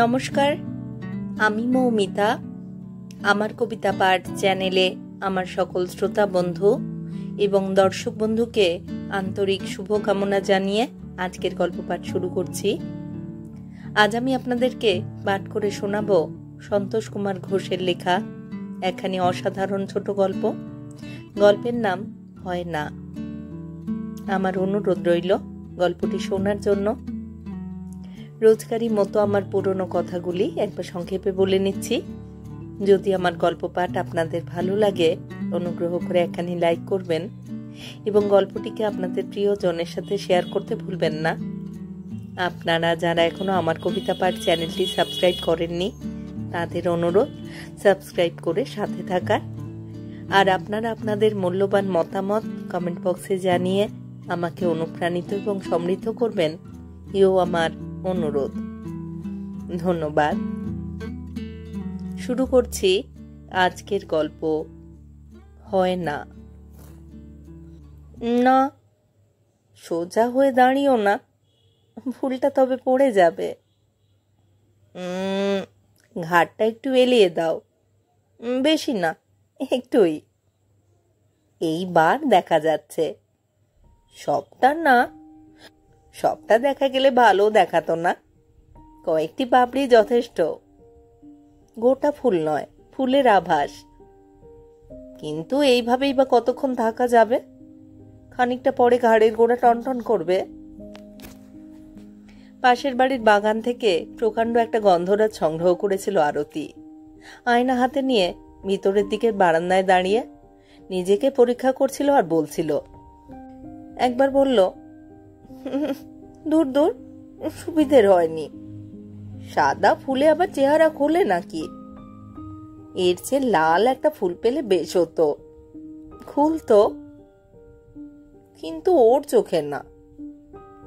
নমস্কার, আমি মৌমিতা। আমার কবিতা পাঠ চ্যানেলে আমার সকল শ্রোতা বন্ধু এবং দর্শক বন্ধুকে আন্তরিক শুভকামনা জানিয়ে আজকের গল্প পাঠ শুরু করছি। আজ আমি আপনাদেরকে পাঠ করে শোনাব সন্তোষ কুমার ঘোষের লেখা একখানি অসাধারণ ছোট গল্প। গল্পের নাম হয় না। আমার অনুরোধ রইল গল্পটি শোনার জন্য। রোজকারই মতো আমার পুরনো কথাগুলি একবার সংক্ষেপে বলে নিচ্ছি। যদি আমার গল্প পাঠ আপনাদের ভালো লাগে, অনুগ্রহ করে একখানি লাইক করবেন এবং গল্পটিকে আপনাদের প্রিয়জনের সাথে শেয়ার করতে ভুলবেন না। আপনারা যারা এখনো আমার কবিতা পাঠ চ্যানেলটি সাবস্ক্রাইব করেননি, তাদের অনুরোধ সাবস্ক্রাইব করে সাথে থাকার। আর আপনারা আপনাদের মূল্যবান মতামত কমেন্ট বক্সে জানিয়ে আমাকে অনুপ্রাণিত এবং সমৃদ্ধ করবেন, এও আমার অনুরোধ। ধন্যবাদ। শুরু করছি আজকের গল্প হয় না। না, সোজা হয়ে দাঁড়িও না, ফুলটা তবে পড়ে যাবে। ঘাটটা একটু এলিয়ে দাও, বেশি না, একটুই। এইবার দেখা যাচ্ছে। সবটা না, সবটা দেখা গেলে ভালো দেখাতো না, কয়েকটি পাপড়ি যথেষ্ট। গোটা ফুল নয়, ফুলের আভাস। কিন্তু এইভাবেই বা কতক্ষণ থাকা যাবে? খানিকটা পরে ঘাড়ের গোড়া টনটন করবে। পাশের বাড়ির বাগান থেকে প্রকাণ্ড একটা গন্ধরাজ সংগ্রহ করেছিল আরতি। আয়না হাতে নিয়ে ভিতরের দিকের বারান্দায় দাঁড়িয়ে নিজেকে পরীক্ষা করছিল আর বলছিল। একবার বলল, দূর দূর, সুবিধের হয়নি। সাদা ফুলে আবার চেহারা খোলে নাকি? এর চেয়ে লাল একটা ফুল পেলে বেশ হতো। খুলতো, কিন্তু ওর চোখে না।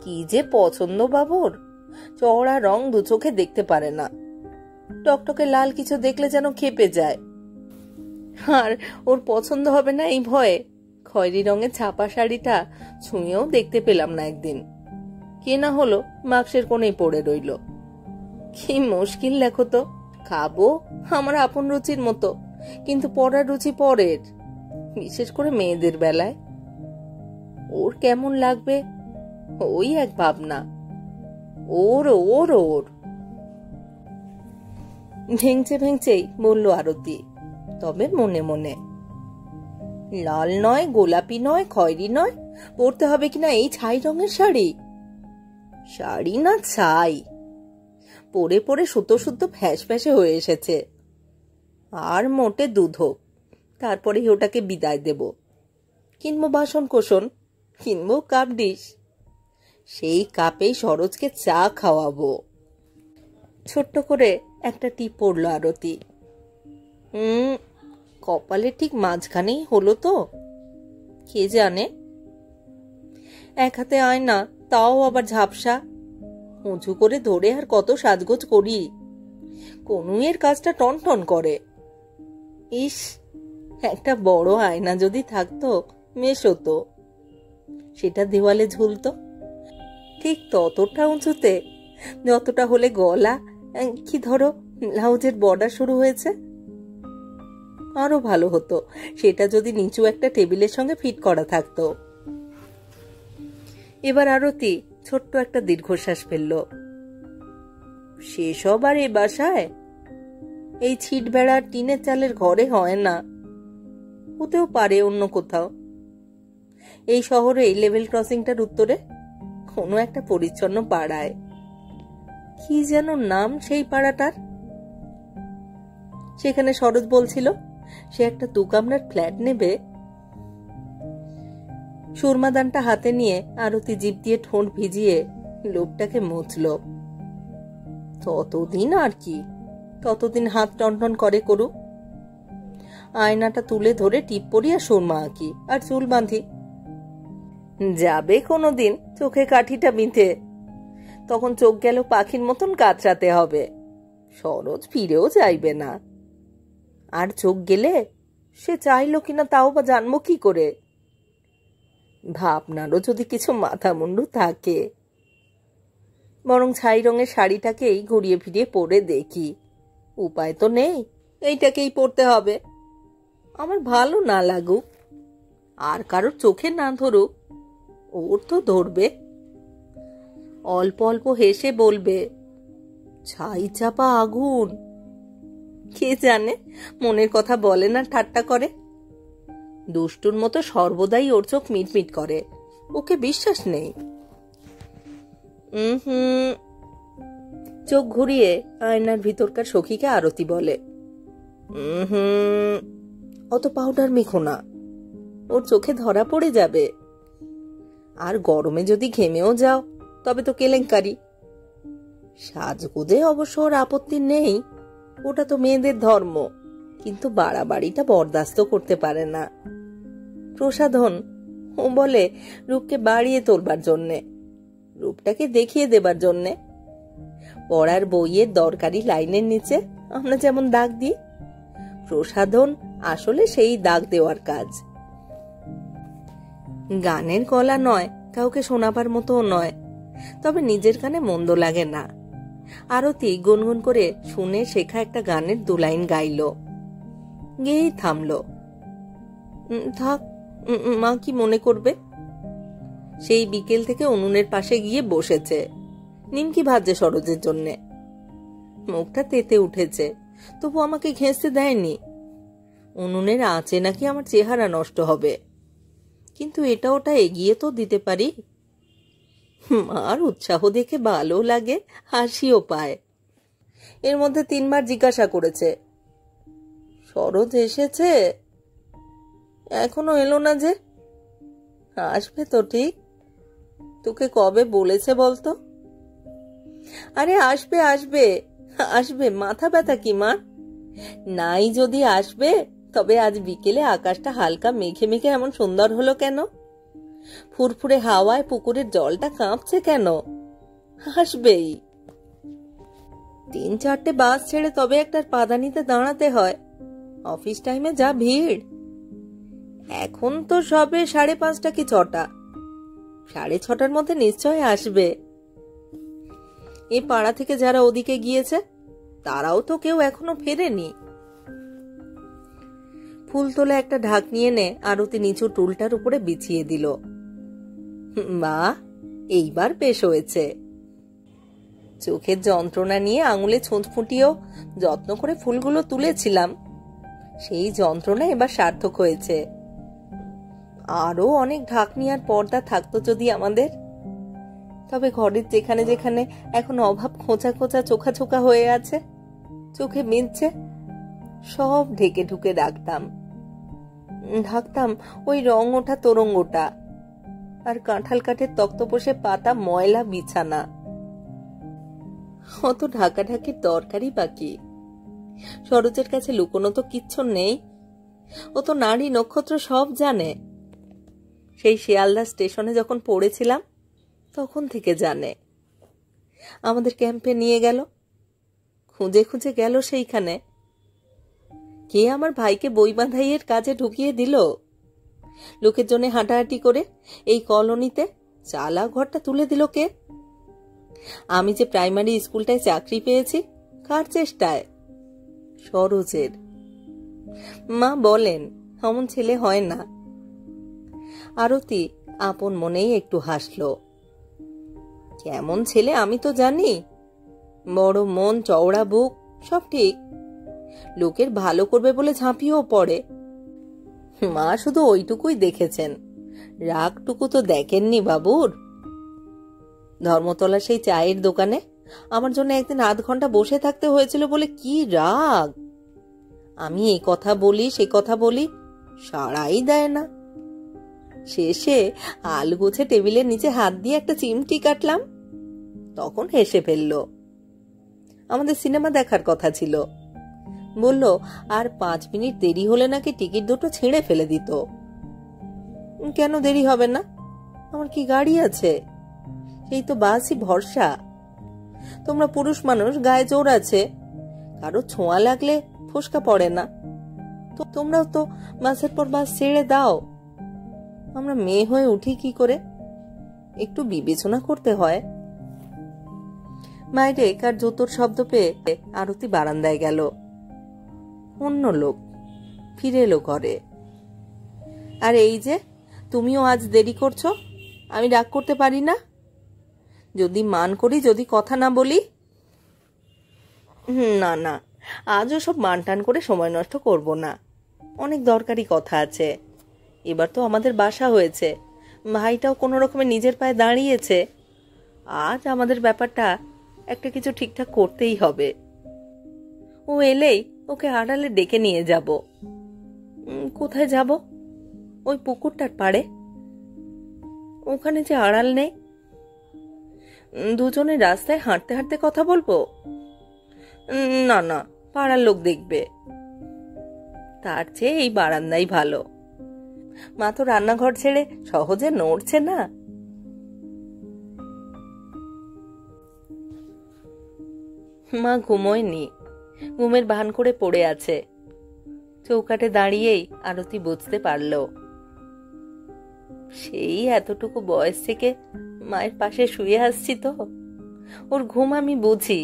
কি যে পছন্দ বাবুর! চওড়া রং দু চোখে দেখতে পারে না। টকটকে লাল কিছু দেখলে যেন খেপে যায়। আর ওর পছন্দ হবে না এই ভয়ে খয়েরি রঙের ছাপা শাড়িটা ছুঁয়েও দেখতে পেলাম না একদিন। কেনা হলো, বাক্সের কোণেই পড়ে রইল। কি মুশকিল দেখো তো! খাবো আমার আপন রুচির মতো, কিন্তু পরার রুচি পরের, বিশেষ করে মেয়েদের বেলায়। ওর কেমন লাগবে ওই এক ভাবনা। ওর ওর ওর ভেঙচে ভেঙচেই বলল আরতি, তবে মনে মনে। লাল নয়, গোলাপি নয়, খয়েরি নয়, পরতে হবে কিনা এই ছাই রঙের শাড়ি? শাড়ি না ছাই। পরে পরে সুতো সুতো ফ্যাস ফ্যাসে হয়ে এসেছে। আর মোটে দুধক, তারপরেই ওটাকে বিদায় দেব। কিনবো বাসন কোসন, কিনবো কাপ ডিশ। সেই কাপেই সরোজকে চা খাওয়াবো। ছোট্ট করে একটা টিপ পড়লো আরতি। কপালে ঠিক মাঝখানেই হলো তো, কে জানে। এক হাতে আয়না, তাও আবার ঝাপসা। উঁচু করে ধরে আর কত সাজগোজ করি, কনুইয়ের কাজটা টন টন করে। ইস, একটা বড় আয়না যদি থাকতো বেশ হতো। সেটা দেওয়ালে ঝুলতো, ঠিক ততটা উঁচুতে যতটা হলে গলা কি ধরো ব্লাউজের বর্ডার শুরু হয়েছে। আরো ভালো হতো সেটা যদি নিচু একটা টেবিলের সঙ্গে ফিট করা থাকতো। এবার আরতি ছোট্ট একটা দীর্ঘশ্বাস ফেলল। সেসব আর এ বাসায়, এই ছিট বেড়ার টিনের চালের ঘরে হয় না। হতেও পারে অন্য কোথাও। এই শহরে এই লেভেল ক্রসিংটার উত্তরে কোনো একটা পরিচ্ছন্ন পাড়ায়। কি যেন নাম সেই পাড়াটার? সেখানে সরোজ বলছিল সে একটা 2 কামরার ফ্ল্যাট নেবে। সুরমাদানটা হাতে নিয়ে আরতি জিভ দিয়ে ঠোঁট ভিজিয়ে লোকটাকে মুছল। ততদিন আর কি, ততদিন হাত টনটন করে করুক। আয়নাটা তুলে ধরে টিপ পরিয়া সুরমা আঁকি আর চুল বাঁধি। যাবে কোনোদিন চোখে কাঠিটা বিঁধে, তখন চোখ গেল পাখির মতন কাতরাতে হবে। সরোজ ফিরেও চাইবে না। আর চোখ গেলে সে চাইলো কিনা তাও বা জানবো কি করে? ভাবনারও যদি কিছু মাথা মুন্ডু থাকে। বরং ছাই রঙের শাড়িটাকেই ঘুরিয়ে ফিরিয়ে পরে দেখি। উপায় তো নেই, এইটাকেই পরতে হবে। আমার ভালো না লাগুক, আর কারোর চোখে না ধরুক, ওর তো ধরবে। অল্প অল্প হেসে বলবে, ছাই চাপা আগুন। কে জানে মনের কথা বলে না ঠাট্টা করে। দুষ্টুর মতো সর্বদাই ওর চোখ মিটমিট করে, ওকে বিশ্বাস নেই। চোখ ঘুরিয়ে আয়নার ভিতরকার সখীকে আরতি বলে, অত পাউডার মেখো না, ওর চোখে ধরা পড়ে যাবে। আর গরমে যদি ঘেমেও যাও তবে তো কেলেঙ্কারি। সাজগোজে অবশ্য ওর আপত্তি নেই, ওটা তো মেয়েদের ধর্ম, কিন্তু বাড়াবাড়িটা বরদাস্ত করতে পারে না। প্রসাধন, ও বলে রূপকে বাড়িয়ে তোলবার জন্যে, রূপটাকে দেখিয়ে দেবার জন্যে। পড়ার বইয়ের দরকারি লাইনের নিচে আমরা যেমন দাগ দিই, প্রসাধন আসলে সেই দাগ দেওয়ার কাজ। গানের গলা নয়, কাউকে শোনাবার মতো নয়, তবে নিজের কানে মন্দ লাগে না। আরতি গুনগুন করে শুনে শেখা একটা গানের 2 লাইন গাইল, গেয়েই থামল। থাক, মা কি মনে করবে। সেই বিকেল থেকে উনুনের পাশে গিয়ে বসেছে, নিমকি ভাজছে সরোজের জন্যে। মুখটা তেতে উঠেছে, তবু আমাকে ঘেঁষতে দেয়নি। উনুনের আঁচে নাকি আমার চেহারা নষ্ট হবে, কিন্তু এটা ওটা এগিয়ে তো দিতে পারি। মার উৎসাহ দেখে ভালো লাগে, হাসিও পায়। এর মধ্যে 3 বার জিজ্ঞাসা করেছে, সরোজ এসেছে? এখনো এলো না যে? আসবে তো ঠিক? তোকে কবে বলেছে বলতো? আরে আসবে আসবে আসবে, মাথা ব্যথা কি মা? নাই যদি আসবে, তবে আজ বিকেলে আকাশটা হালকা মেঘে মেঘে এমন সুন্দর হলো কেন? ফুরফুরে হাওয়ায় পুকুরের জলটা কাঁপছে কেন? আসবেই। 3-4টে বাস ছেড়ে তবে একটা পাদানিতে দাঁড়াতে হয়। অফিস টাইমে যা ভিড়। এখন তো সবে 5:30 কি 6টা। 6:30টার মধ্যে নিশ্চয় আসবে। এই পাড়া থেকে যারা ওদিকে গিয়েছে তারাও তো কেউ এখনো ফেরেনি। ফুল তোলে একটা ঢাকনি এনে আরতি নিচু টুলটার উপরে বিছিয়ে দিল। মা, এইবার বেশ হয়েছে। চোখের যন্ত্রণা নিয়ে আঙুলে ছোঁচ ফুটিয়েও যত্ন করে ফুলগুলো তুলেছিলাম, সেই যন্ত্রণা এবার সার্থক হয়েছে। আরো অনেক ঢাকনি আর পর্দা থাকতো যদি আমাদের, তবে ঘরের যেখানে যেখানে এখন অভাব খোঁচা খোঁচা চোখা চোখা হয়ে আছে, চোখে মিলছে, সব ঢেকে ঢুকে ঢাকতাম ওই রং ওঠা তোরঙ্গটা আর কাঁঠাল কাঠের তক্তপোষে পাতা ময়লা বিছানা। অত ঢাকাঢাকির দরকারই বাকি। সরোজের কাছে লুকোনো তো কিচ্ছু নেই, ও তো নারী নক্ষত্র সব জানে। সেই শিয়ালদা স্টেশনে যখন পড়েছিলাম তখন থেকে জানে। আমাদের ক্যাম্পে নিয়ে গেল, খুঁজে খুঁজে গেল সেইখানে। কে আমার ভাইকে বই বাঁধাইয়ের কাজে ঢুকিয়ে দিল? লোকের জন্য হাঁটাহাঁটি করে এই কলোনিতে চালা ঘরটা তুলে দিল কে? আমি যে প্রাইমারি স্কুলটায় চাকরি পেয়েছি কার চেষ্টায়? সরোজের। মা বলেন অমন ছেলে হয় না। আরতি আপন মনেই একটু হাসল। কেমন ছেলে আমি তো জানি, বড় মন, চওড়া বুক, সব ঠিক। লোকের ভালো করবে বলে ঝাঁপিয়েও পড়ে। মা শুধু ওইটুকুই দেখেছেন, রাগটুকু তো দেখেননি বাবুর। ধর্মতলা সেই চায়ের দোকানে আমার জন্য একদিন আধ ঘন্টা বসে থাকতে হয়েছিল বলে কি রাগ! আমি এই কথা বলি সে কথা বলি, সাড়াই দেয় না। শেষে আলগোছে টেবিলের নিচে হাত দিয়ে একটা চিমটি কাটলাম, তখন হেসে ফেলল। আমাদের সিনেমা দেখার কথা ছিল, বলল আর 5 মিনিট দেরি হলে নাকি টিকিট দুটো ছিঁড়ে ফেলে দিত। কেন দেরি হবে না? আমার কি গাড়ি আছে? সেই তো বাসই ভরসা। তোমরা পুরুষ মানুষ, গায়ে জোর আছে, কারো ছোঁয়া লাগলে ফোসকা পড়ে না। তো তোমরাও তো বাসের পর বাস ছেড়ে দাও। আমরা মেয়ে হয়ে উঠি কি করে? একটু বিবেচনা করতে হয়। বাইরে কার জুতোর শব্দ পেয়ে আরতি বারান্দায় গেল। অন্য লোক ফিরে এলো ঘরে। আর এই যে তুমিও আজ দেরি করছো, আমি রাগ করতে পারি না? যদি মান করি, যদি কথা না বলি। না না, আজও সব মান টান করে সময় নষ্ট করব না, অনেক দরকারি কথা আছে। এবার তো আমাদের বাসা হয়েছে, ভাইটাও কোনো রকমে নিজের পায়ে দাঁড়িয়েছে। আজ আমাদের ব্যাপারটা একটা কিছু ঠিকঠাক করতেই হবে। ও এলেই ওকে আড়ালে ডেকে নিয়ে যাব। কোথায় যাব? ওই পুকুরটার পাড়ে। ওখানে যে আড়াল নেই, দুজনে রাস্তায় হাঁটতে হাঁটতে কথা বলবো। না না, পাড়ার লোক দেখবে। তার চেয়ে এই বারান্দাই ভালো। মা তো রান্নাঘর ছেড়ে সহজে নড়ছে না। মা ঘুমোয়নি, ঘুমের ভান করে পড়ে আছে। চৌকাঠে দাঁড়িয়েই আরতি বুঝতে পারল, সেই এতটুকু বয়স থেকে মায়ের পাশে শুয়ে আসছি তো ওর ঘুম আমি বুঝি।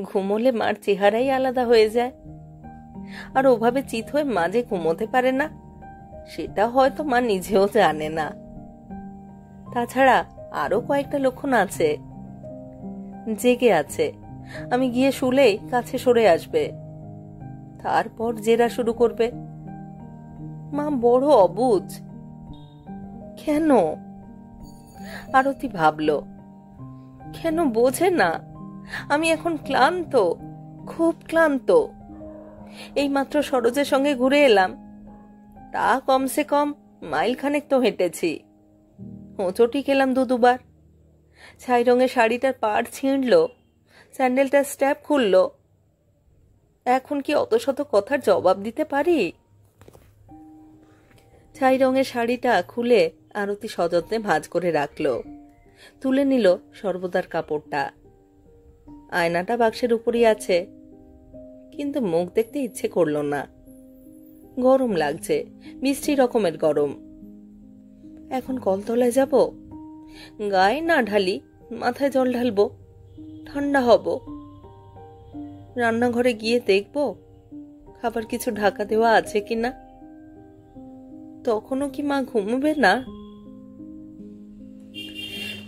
ঘুমোলে মার চেহারাই আলাদা হয়ে যায়। আর ওভাবে চিত হয়ে মা যে ঘুমোতে পারে না, সেটা হয়তো মা নিজেও জানে না। তাছাড়া আরো কয়েকটা লক্ষণ আছে। জেগে আছে, আমি গিয়ে শুলেই কাছে সরে আসবে, তারপর জেরা শুরু করবে। মা বড় অবুঝ। কেন? আরতি ভাবল, কেন বোঝে না? আমি এখন ক্লান্ত, খুব ক্লান্ত। এইমাত্র সরোজের সঙ্গে ঘুরে এলাম, তা কমসে কম মাইল খানেক তো হেঁটেছি। হোঁচটি খেলাম দুবার। ছাই রঙের শাড়িটার পাড় ছিঁড়ল, স্যান্ডেলটার স্ট্র্যাপ খুলল। এখন কি অত শত কথার জবাব দিতে পারি? ছাই রঙের শাড়িটা খুলে আরতি সযত্নে ভাঁজ করে রাখল। তুলে নিল সর্বদার কাপড়টা। আয়নাটা বাক্সের উপরই আছে, কিন্তু মুখ দেখতে ইচ্ছে করল না। গরম লাগছে, মিষ্টি রকমের গরম। এখন কলতলায় যাব? গায়ে না ঢালি, মাথায় জল ঢালবো, ঠান্ডা হব। রান্নাঘরে গিয়ে দেখব খাবার কিছু ঢাকা দেওয়া আছে কিনা। তখনও কি মা ঘুমবে না?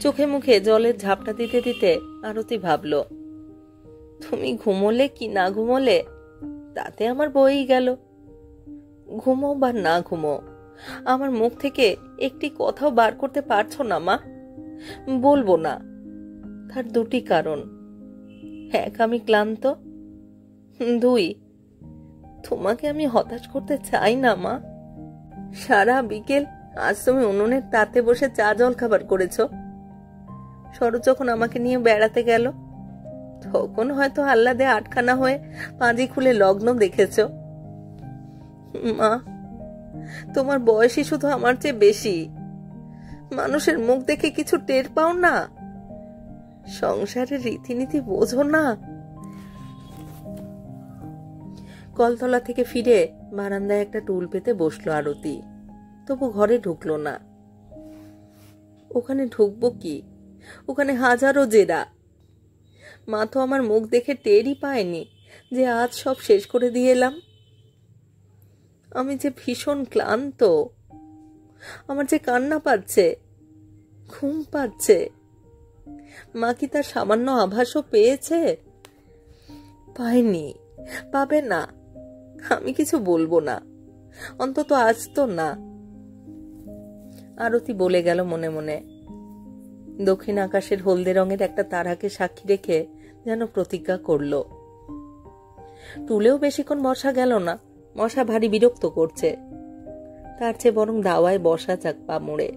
চোখে মুখে জলের ঝাপটা দিতে দিতে আরতি ভাবল, তুমি ঘুমোলে কি না ঘুমোলে তাতে আমার বই গেল। ঘুমো বা না ঘুমো, আমার মুখ থেকে একটি কথাও বার করতে পারছো না মা। বলবো না। তার দুটি কারণ। এক, আমি ক্লান্ত। দুই, তোমাকে আমি হতাশ করতে চাই না মা। সারা বিকেল আজ তুমি উনুনের তাতে বসে চা জল খাবার করেছ। সরোজ যখন আমাকে নিয়ে বেড়াতে গেল, তখন হয়তো আহ্লাদে আটখানা হয়ে পাঁজি খুলে লগ্ন দেখেছ। মা, তোমার বয়সই শুধু আমার চেয়ে বেশি। মানুষের মুখ দেখে কিছু টের পাও না? সংসারের রীতিনীতি বোঝো না? কলতলা থেকে ফিরে বারান্দায় একটা টুল পেতে বসলো আরতি। তবু ঘরে ঢুকলো না। ওখানে ঢুকবো কি? ওখানে হাজারো জেরা। মা তো আমার মুখ দেখে টেরই পায়নি যে আজ সব শেষ করে দিয়ে এলাম। আমি যে ভীষণ ক্লান্ত। আমার যে কান্না পাচ্ছে, ঘুম পাচ্ছে। মা কি তার সামান্য আভাসও পেয়েছে? পায়নি, পাবে না। আমি কিছু বলবো না, অন্তত আজ তো না। আরতি বলে গেল মনে মনে। দক্ষিণ আকাশের হলদে রঙের একটা তারাকে সাক্ষী রেখে যেন প্রতিজ্ঞা করল। টুলেও বেশিক্ষণ বসা গেল না, মশা ভারী বিরক্ত করছে। তার চেয়ে বরং দাওয়ায় বসা যাক পা মুড়ে।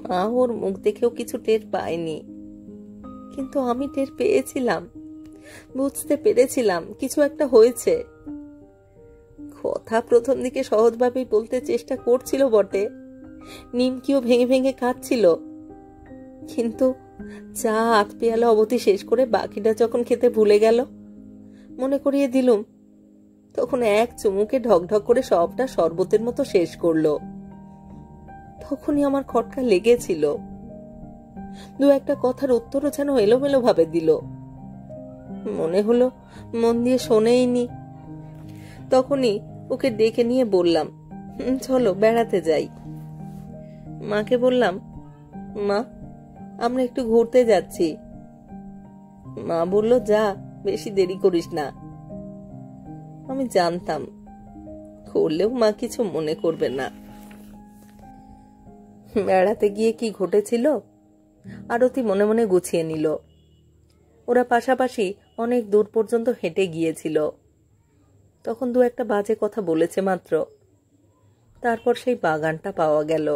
মা ওর মুখ দেখেও কিছু টের পায়নি, কিন্তু আমি টের পেয়েছিলাম, বুঝতে পেরেছিলাম কিছু একটা হয়েছে। কথা প্রথম দিকে সহজভাবেই বলতে চেষ্টা করছিল বটে, নিমকিও ভেঙে ভেঙে খাচ্ছিল, কিন্তু চা 8 পেয়ালা অবধি শেষ করে বাকিটা যখন খেতে ভুলে গেল, মনে করিয়ে দিলুম, তখন এক চুমুকে ঢকঢক করে সবটা শরবতের মতো শেষ করলো। তখনই আমার খটকা লেগেছিল। দু একটা কথার উত্তরও যেন এলোমেলো ভাবে দিল। মনে হলো মন দিয়ে শোনেইনি। তখনই ওকে ডেকে নিয়ে বললাম, চলো বেড়াতে যাই। মাকে বললাম, মা আমরা একটু ঘুরতে যাচ্ছি। মা বলল, যা, বেশি দেরি করিস না। আমি জানতাম করলেও মা কিছু মনে করবে না। বেড়াতে গিয়ে কি ঘটেছিল আরতি মনে মনে গুছিয়ে নিল। ওরা পাশাপাশি অনেক দূর পর্যন্ত হেঁটে গিয়েছিল। তখন দু একটা বাজে কথা বলেছে মাত্র। তারপর সেই বাগানটা পাওয়া গেল,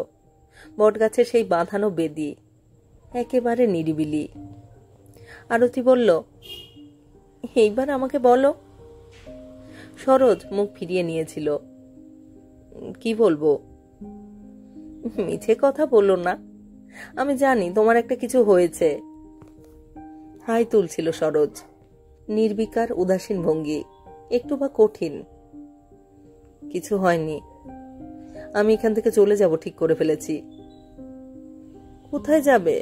বটগাছে সেই বাঁধানো বেদি, একেবারে নিরিবিলি। আরতি বলল, এইবার আমাকে বলো। সরোজ মুখ ফিরিয়ে নিয়েছিল। কি বলবো? মিছে কথা বললো না, আমি জানি তোমার একটা কিছু হয়েছে। হাই তুলছিল সরোজ, নির্বিকার উদাসীন ভঙ্গি, একটু বা কঠিন। কিছু হয়নি, আমি এখান থেকে চলে যাব ঠিক করে ফেলেছি। কোথায় যাবে?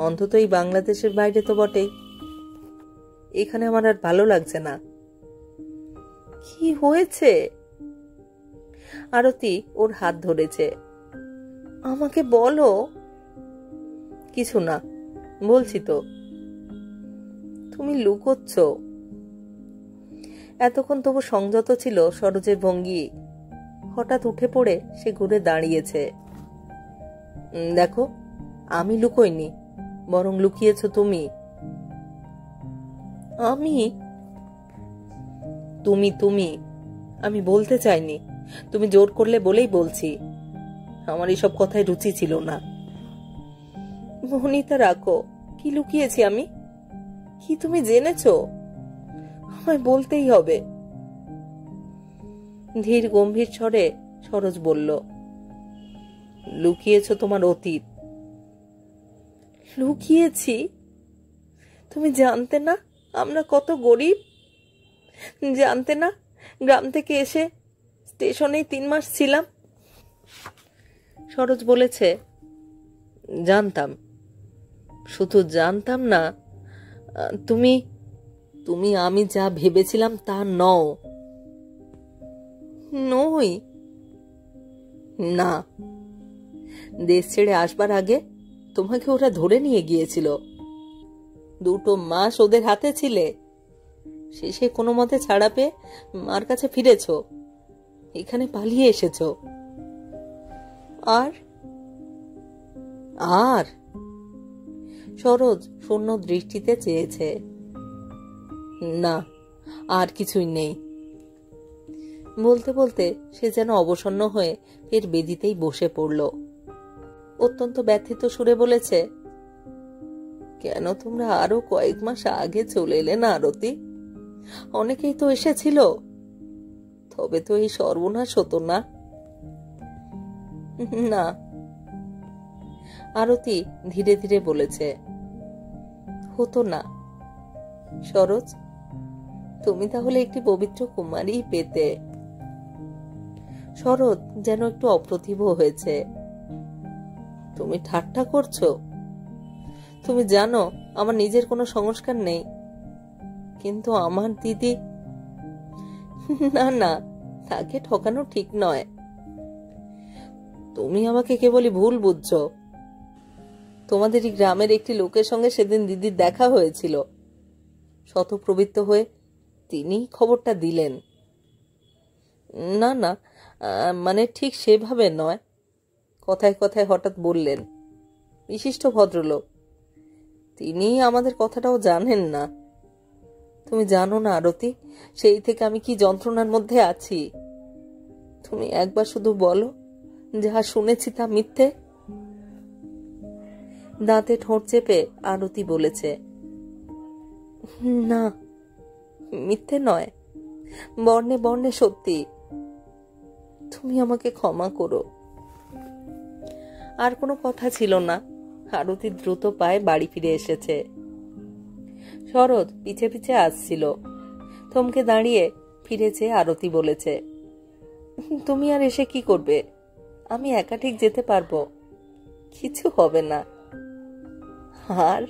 অন্তত এই বাংলাদেশের বাইরে তো বটেই। এখানে আমার আর ভালো লাগছে না। কি হয়েছে? আরতি ওর হাত ধরেছে। আমাকে বলো। কিছু না, বলছি তো। তুমি লুকোচ্ছ। এতক্ষণ তবু সংযত ছিল সরোজের ভঙ্গি। হঠাৎ উঠে পড়ে সে ঘুরে দাঁড়িয়েছে। দেখো, আমি লুকোইনি, বরং লুকিয়েছ তুমি। আমি? তুমি তুমি আমি বলতে চাইনি, তুমি জোর করলে বলেই বলছি। আমার এইসব কথায় রুচি ছিল না। মোহনীতা রাখো, কি লুকিয়েছি আমি? কি তুমি জেনেছ? আমায় বলতেই হবে। ধীর গম্ভীর স্বরে সরোজ বলল, লুকিয়েছ তোমার অতীত। লুকিয়েছি? তুমি জানতে না আমরা কত গরিব? জানতে না গ্রাম থেকে এসে স্টেশনেই 3 মাস ছিলাম? সরোজ বলেছে, জানতাম, শুধু জানতাম না তুমি তুমি আমি যা ভেবেছিলাম তা নও। নই? না, দেশ ছেড়ে আসবার আগে তোমাকে ওরা ধরে নিয়ে গিয়েছিল। 2 মাস ওদের হাতে ছিলে, শেষে কোনো মতে ছাড়া পেয়ে মার কাছে ফিরেছ, এখানে পালিয়ে এসেছ। আর আর সরোজ শূন্য দৃষ্টিতে চেয়েছে। না, আর কিছুই নেই। বলতে বলতে সে যেন অবসন্ন হয়ে ফের বেদিতেই বসে পড়ল। অত্যন্ত ব্যথিত সুরে বলেছে, কেন তোমরা আরো কয়েক মাস আগে চলে এলে না আরতি? অনেকেই তো এসেছিল, তবে তো এই সর্বনাশ হতো না। না, আরতি ধীরে ধীরে বলেছে, হতো না। সরোজ, তুমি তাহলে একটি পবিত্র কুমারী পেতে। সরোজ যেন একটু অপ্রতিভ হয়েছে। তুমি ঠাট্টা করছো? তুমি জানো আমার নিজের কোনো সংস্কার নেই, কিন্তু আমার দিদি। না না, তাকে ঠকানো ঠিক নয়। তুমি আমাকে কেবলই ভুল বুঝছো। তোমাদেরই গ্রামের একটি লোকের সঙ্গে সেদিন দিদির দেখা হয়েছিল। শতপ্রবৃত্ত হয়ে তিনি খবরটা দিলেন। না না, মানে ঠিক সেভাবে নয়, কথায় কথায় হঠাৎ বললেন। বিশিষ্ট ভদ্রলোক, তিনি আমাদের কথাটাও জানেন না। তুমি জানো না আরতি, সেই থেকে আমি কি যন্ত্রণার মধ্যে আছি। তুমি একবার শুধু বলো, যা শুনেছি তা মিথ্যে। দাঁতে ঠোঁট চেপে আরতি বলেছে, না, মিথ্যে নয়, বর্ণে বর্ণে সত্যি। তুমি আমাকে ক্ষমা করো। আর কোনো কথা ছিল না। আরতি দ্রুত পায়ে বাড়ি ফিরে এসেছে। শরৎ পিছে পিছে আসছিল। থমকে দাঁড়িয়ে ফিরেছে। আরতি বলেছে, তুমি আর এসে কি করবে? আমি একা ঠিক যেতে পারবো। কিছু হবে না। আর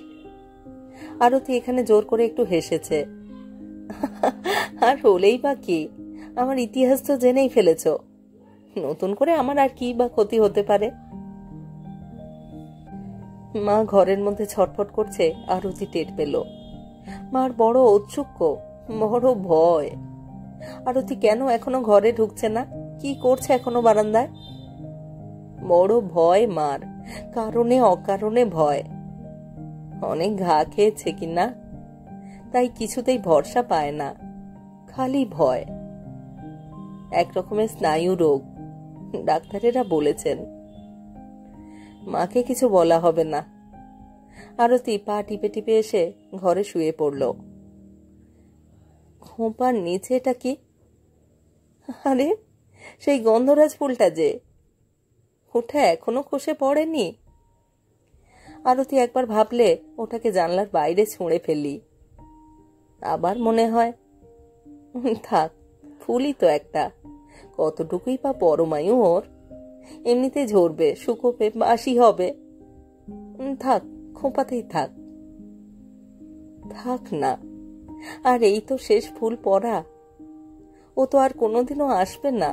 আরতি এখানে জোর করে একটু হেসেছে। আর হলেই বা কি, আমার ইতিহাস তো জেনেই ফেলেছ, নতুন করে আমার আর কি বা ক্ষতি হতে পারে। মা ঘরের মধ্যে ছটফট করছে আরতি টের পেল। মার বড় ঔৎসুক্য, বড় ভয়। আরতি কেন এখনো ঘরে ঢুকছে না, কি করছে এখনো বারান্দায়? বড় ভয় মার, কারণে অকারণে ভয়। অনেক ঘা খেয়েছে কিনা, তাই কিছুতেই ভরসা পায় না, খালি ভয়। একরকমের স্নায়ু রোগ, ডাক্তারেরা বলেছেন। মাকে কিছু বলা হবে না। আরতি পা টিপে টিপে এসে ঘরে শুয়ে পড়ল। খোঁপার নিচে এটা কি? আরে সেই গন্ধরাজ ফুলটা যে, ওটা এখনো খসে পড়েনি। আরতি একবার ভাবলে ওটাকে জানলার বাইরে ছুঁড়ে ফেলি, আবার মনে হয় থাক, ফুলই তো একটা, কতটুকুই বা পরমায়ু ওর, এমনিতে ঝরবে, শুকোবে, বাসি হবে। থাক, খোঁপাতেই থাক। থাক না, আর এই তো শেষ ফুল পড়া, ও তো আর কোনোদিনও আসবে না।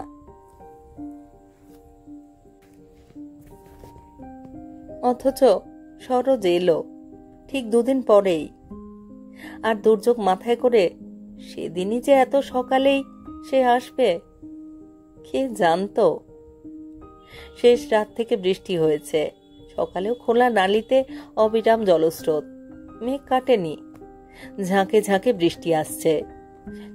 অথচ সরোজ এলো ঠিক 2 দিন পরেই। আর দুর্যোগ মাথায় করে সেদিনই যে এত সকালেই সে আসবে, কে জানতো? শেষ রাত থেকে বৃষ্টি হয়েছে, সকালেও খোলা নালিতে অবিরাম জলস্রোত, মেঘ কাটেনি, ঝাঁকে ঝাঁকে বৃষ্টি আসছে।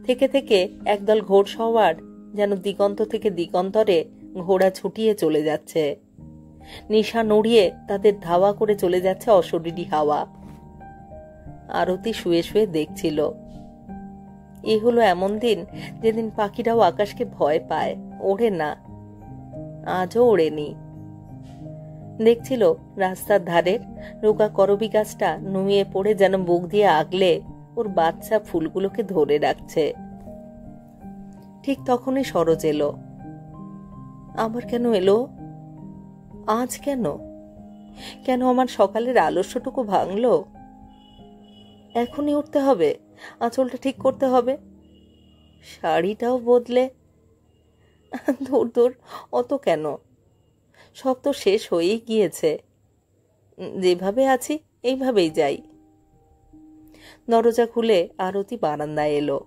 থেকে থেকে একদল ঘোড়সওয়ার যেন দিগন্ত থেকে দিগন্তরে ঘোড়া ছুটিয়ে চলে যাচ্ছে, নিশা নড়িয়ে তাদের ধাওয়া করে চলে যাচ্ছে অশরীরী হাওয়া। আরতি শুয়ে শুয়ে দেখছিল। এ হলো এমন দিন যেদিন পাখিরাও আকাশকে ভয় পায়, ওড়ে না, আজও ওড়েনি। দেখছিল রাস্তার ধারের রোগা করবি গাছটা নুয়ে পড়ে যেন বুক দিয়ে আগলে ওর বাচ্চা ফুলগুলোকে ধরে রাখছে। ঠিক তখনই সরোজ এলো। আবার কেন এলো? আজ কেন? কেন আমার সকালের আলস্যটুকু ভাঙলো? এখনই উঠতে হবে, আঁচলটা ঠিক করতে হবে, শাড়িটাও বদলে। দূর দূর, অত কেন, সব তো শেষ হয়েই গিয়েছে। যেভাবে আছি এইভাবেই যাই। দরজা খুলে আরতি বারান্দায় এলো।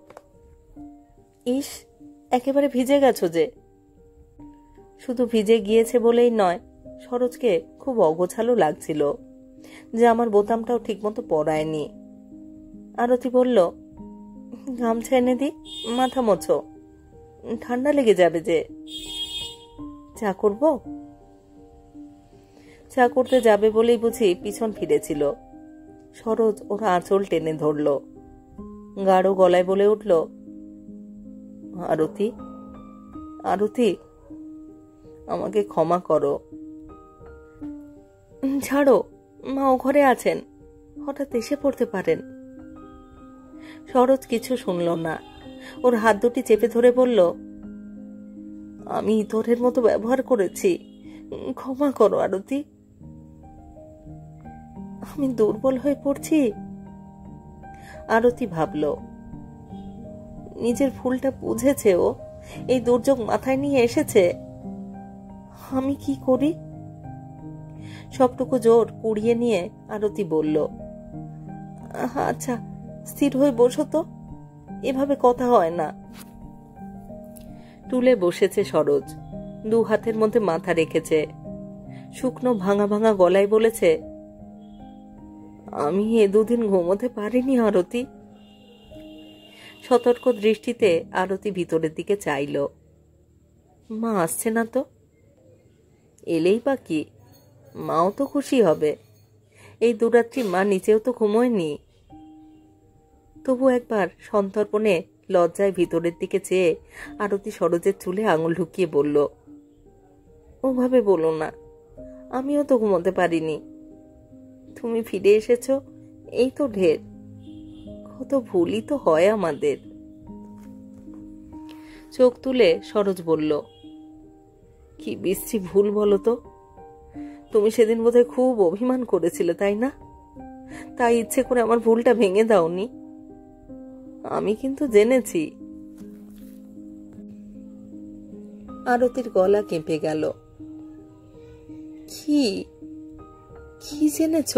ইস, একেবারে ভিজে গেছো যে। শুধু ভিজে গিয়েছে বলেই নয়, সরোজকে খুব অগোছালো লাগছিল যে আমার বোতামটাও ঠিকমতো পরায়নি। আরতি বলল, গামছা এনে দি, মাথা মোছো, ঠান্ডা লেগে যাবে যে। চা করব? চা করতে যাবে বলেই বুঝি পিছন ফিরেছিল। সরোজ ওর আঁচল টেনে ধরল, গাঢ় গলায় বলে উঠল, আরতি, আরতি, আমাকে ক্ষমা করো। ছাড়ো, মা ও ঘরে আছেন, হঠাৎ এসে পড়তে পারেন। সরোজ কিছু শুনল না, ওর হাত দুটি চেপে ধরে বলল, আমি ইতরের মতো ব্যবহার করেছি, ক্ষমা করো আরতি। আমি দুর্বল হয়ে পড়ছি। আরতি ভাবল, নিজের ভুলটা বুঝেছে ও, এই দুর্যোগ মাথায় নিয়ে এসেছে। আমি কি করি? সবটুকু জোর কুড়িয়ে নিয়ে আরতি বলল, আচ্ছা, স্থির হয়ে বসো তো, এভাবে কথা হয় না। টুলে বসেছে সরোজ, 2 হাতের মধ্যে মাথা রেখেছে, শুকনো ভাঙা ভাঙা গলায় বলেছে, আমি এ 2 দিন ঘুমোতে পারিনি আরতি। সতর্ক দৃষ্টিতে আরতি ভিতরের দিকে চাইল। মা আসছে না তো? এলেই বা কি, মাও তো খুশি হবে। এই 2 রাত্রি মা নিচেও তো ঘুমোয়নি। তবু একবার সন্তর্পণে লজ্জায় ভিতরের দিকে চেয়ে আরতি সরোজের চুলে আঙুল ঢুকিয়ে বলল, ওভাবে বলো না, আমিও তো ঘুমোতে পারিনি। তুমি ফিরে এসেছো, এই তো ঢের। কত ভুলই তো হয় আমাদের। চোখ তুলে সরোজ বলল, কি বিশ্রী ভুল বলো তো। তুমি সেদিন বোধহয় খুব অভিমান করেছিলে, তাই না? তাই ইচ্ছে করে আমার ভুলটা ভেঙে দাওনি। আমি কিন্তু জেনেছি। আরতির গলা কেঁপে গেল। কি কি জেনেছ?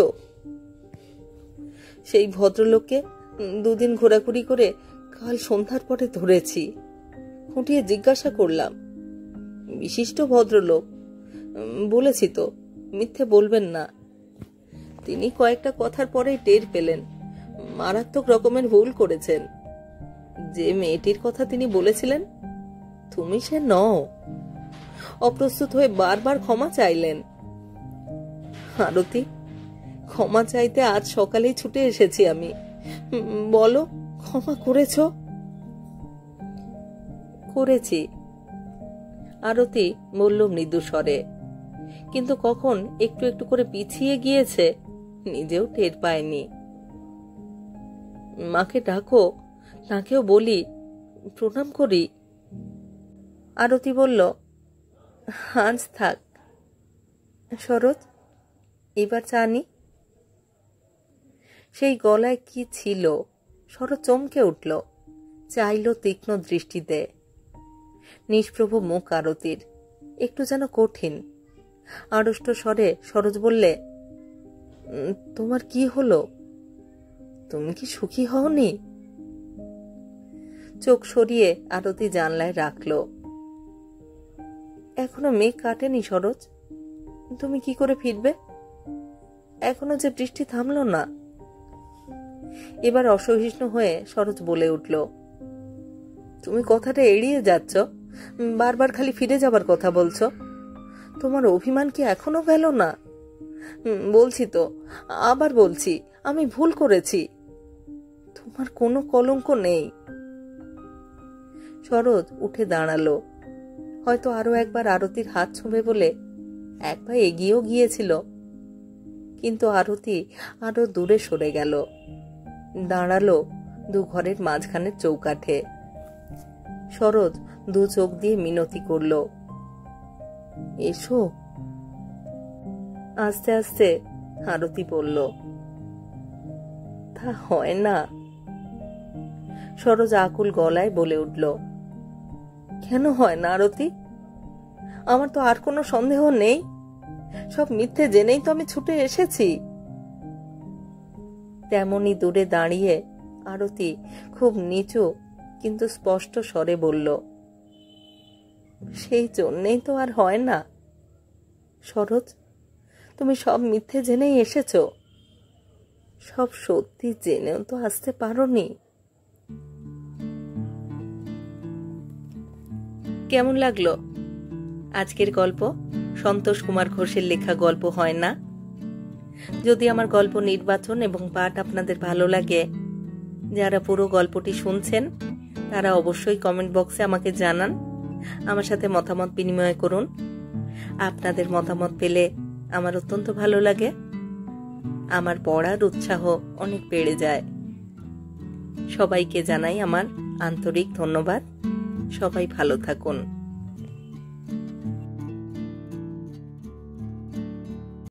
সেই ভদ্রলোককে দুদিন ঘোরাঘুরি করে কাল সন্ধ্যার পরে ধরেছি। খুঁটিয়ে জিজ্ঞাসা করলাম। বিশিষ্ট ভদ্রলোক, বলেছি তো, মিথ্যে বলবেন না। তিনি কয়েকটা কথার পরেই টের পেলেন মারাত্মক রকমের ভুল করেছেন। যে মেয়েটির কথা তিনি বলেছিলেন তুমি সে নও। অপ্রস্তুত হয়ে বারবার ক্ষমা চাইলেন। আরতি, ক্ষমা চাইতে আজ সকালেই ছুটে এসেছি আমি। বলো, ক্ষমা করেছ? করেছি, আরতি বলল মৃদু স্বরে। কিন্তু কখন একটু একটু করে পিছিয়ে গিয়েছে নিজেও টের পায়নি। মাকে ডাকো, তাকেও বলি, প্রণাম করি। আরতি বলল, আজ থাক। সরোজ, এবার জানি। সেই গলায় কি ছিল? সরোজ চমকে উঠল, চাইল তীক্ষ্ণ দৃষ্টিতে। নিষ্প্রভ মুখ আরতির, একটু যেন কঠিন। আড়ষ্ট স্বরে সরোজ বললে, তোমার কি হলো? তুমি কি সুখী হওনি? চোখ সরিয়ে আরতি জানলায় রাখল। এখনো মেঘ কাটেনি সরোজ, তুমি কি করে ফিরবে? এখনো যে বৃষ্টি থামল না। এবার অসহিষ্ণু হয়ে সরোজ বলে উঠল, তুমি কথাটা এড়িয়ে যাচ্ছ, বারবার খালি ফিরে যাবার কথা বলছো। তোমার অভিমান কি এখনো গেল না? বলছি তো, আবার বলছি, আমি ভুল করেছি। তোমার কোনো কলঙ্ক নেই। সরোজ উঠে দাঁড়ালো। হয়তো আরো একবার আরতির হাত ছুঁবে বলে এক পা এগিয়েও গিয়েছিল, কিন্তু আরতি আরো দূরে সরে গেল। দাঁড়ালো দু ঘরের মাঝখানের চৌকাঠে। সরোজ দু চোখ দিয়ে মিনতি করল, এসো। আস্তে আস্তে আরতি বলল, তা হয় না। সরোজ আকুল গলায় বলে উঠল, কেন হয় না আরতি? আমার তো আর কোনো সন্দেহ নেই। সব মিথ্যে জেনেই তো আমি ছুটে এসেছি। তেমনি দূরে দাঁড়িয়ে আরতি খুব নিচু কিন্তু স্পষ্ট স্বরে বলল, সেই জন্যেই তো আর হয় না। সরোজ, তুমি সব মিথ্যে জেনেই এসেছ। সব সত্যি জেনেও তো আসতে পারোনি। কেমন লাগলো আজকের গল্প? সন্তোষ কুমার ঘোষের লেখা গল্প হয় না? যদি আমার গল্প নির্বাচন এবং পাঠ আপনাদের ভালো লাগে, যারা পুরো গল্পটি শুনছেন তারা অবশ্যই কমেন্ট বক্সে আমাকে জানান, আমার সাথে মতামত বিনিময় করুন। আপনাদের মতামত পেলে আমার অত্যন্ত ভালো লাগে। আমার পড়ার উৎসাহ অনেক বেড়ে যায়। সবাইকে জানাই আমার আন্তরিক ধন্যবাদ। সবাই ভালো থাকুন।